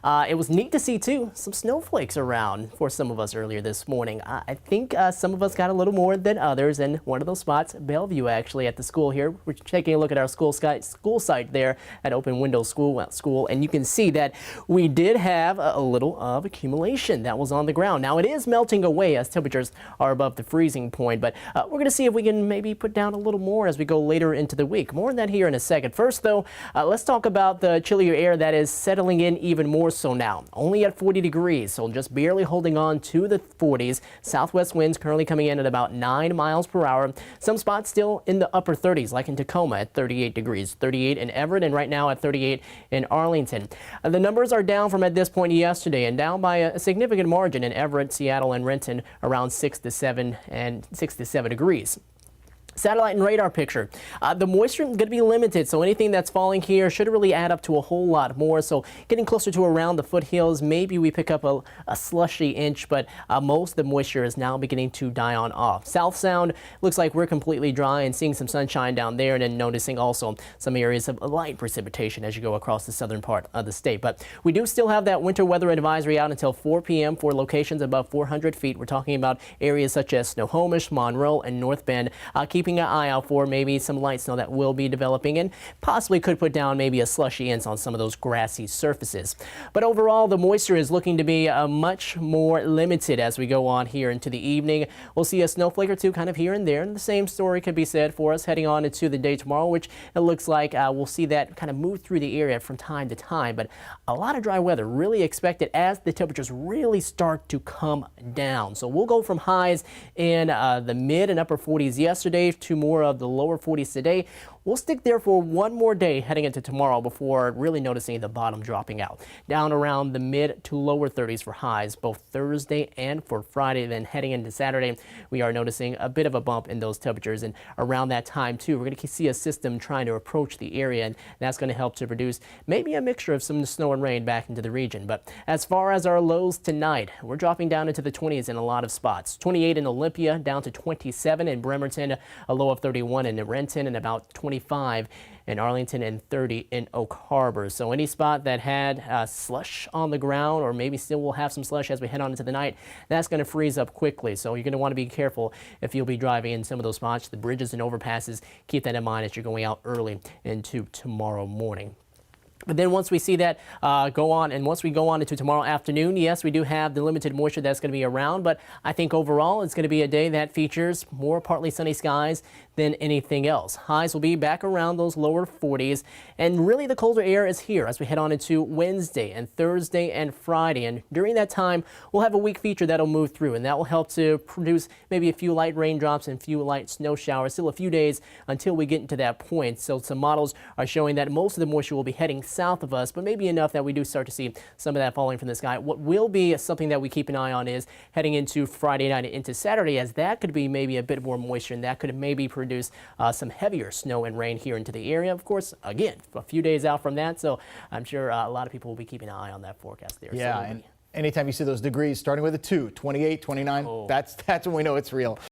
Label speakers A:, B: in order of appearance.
A: It was neat to see, too, some snowflakes around for some of us earlier this morning. I think some of us got a little more than others, and one of those spots, Bellevue, actually, at the school here. We're taking a look at our school site there at Open Window School, and you can see that we did have a little of accumulation that was on the ground. Now, it is melting away as temperatures are above the freezing point, but we're going to see if we can maybe put down a little more as we go later into the week. More on that here in a second. First, though, let's talk about the chillier air that is settling in even more so now. Only at 40 degrees, so just barely holding on to the 40s. Southwest winds currently coming in at about 9 miles per hour. Some spots still in the upper 30s, like in Tacoma at 38 degrees, 38 in Everett, and right now at 38 in Arlington. The numbers are down from at this point yesterday, and down by a significant margin in Everett, Seattle, and Renton, around 6 to 7 degrees. Satellite and radar picture. The moisture is going to be limited, so anything that's falling here should really add up to a whole lot more. So getting closer to around the foothills, maybe we pick up a slushy inch, but most of the moisture is now beginning to die on off. South Sound looks like we're completely dry and seeing some sunshine down there, and then noticing also some areas of light precipitation as you go across the southern part of the state. But we do still have that winter weather advisory out until 4 p.m. for locations above 400 feet. We're talking about areas such as Snohomish, Monroe, and North Bend. Keeping an eye out for maybe some light snow that will be developing and possibly could put down maybe a slushy inch on some of those grassy surfaces. But overall, the moisture is looking to be much more limited as we go on here into the evening. We'll see a snowflake or two kind of here and there, and the same story could be said for us heading on into the day tomorrow, which it looks like we'll see that kind of move through the area from time to time. But a lot of dry weather really expected as the temperatures really start to come down. So we'll go from highs in the mid and upper 40s yesterday to more of the lower 40s today. We'll stick there for one more day heading into tomorrow before really noticing the bottom dropping out. Down around the mid to lower 30s for highs both Thursday and for Friday. Then heading into Saturday, we are noticing a bit of a bump in those temperatures. And around that time, too, we're going to see a system trying to approach the area, and that's going to help to produce maybe a mixture of some snow and rain back into the region. But as far as our lows tonight, we're dropping down into the 20s in a lot of spots. 28 in Olympia, down to 27 in Bremerton, a low of 31 in Renton, and about 25 in Arlington and 30 in Oak Harbor. So any spot that had slush on the ground, or maybe still will have some slush as we head on into the night, that's going to freeze up quickly. So you're going to want to be careful if you'll be driving in some of those spots. The bridges and overpasses, keep that in mind as you're going out early into tomorrow morning. But then once we see that go on, and once we go on into tomorrow afternoon, yes, we do have the limited moisture that's going to be around, but I think overall it's going to be a day that features more partly sunny skies than anything else. Highs will be back around those lower 40s, and really the colder air is here as we head on into Wednesday and Thursday and Friday. And during that time, we'll have a weak feature that'll move through, and that will help to produce maybe a few light raindrops and few light snow showers. Still a few days until we get into that point. So some models are showing that most of the moisture will be heading south of us, but maybe enough that we do start to see some of that falling from the sky. What will be something that we keep an eye on is heading into Friday night and into Saturday, as that could be maybe a bit more moisture, and that could maybe produce some heavier snow and rain here into the area. Of course, again, a few days out from that, so I'm sure a lot of people will be keeping an eye on that forecast there.
B: Yeah,
A: so
B: and anytime you see those degrees starting with a 2, 28, 29, that's when we know it's real.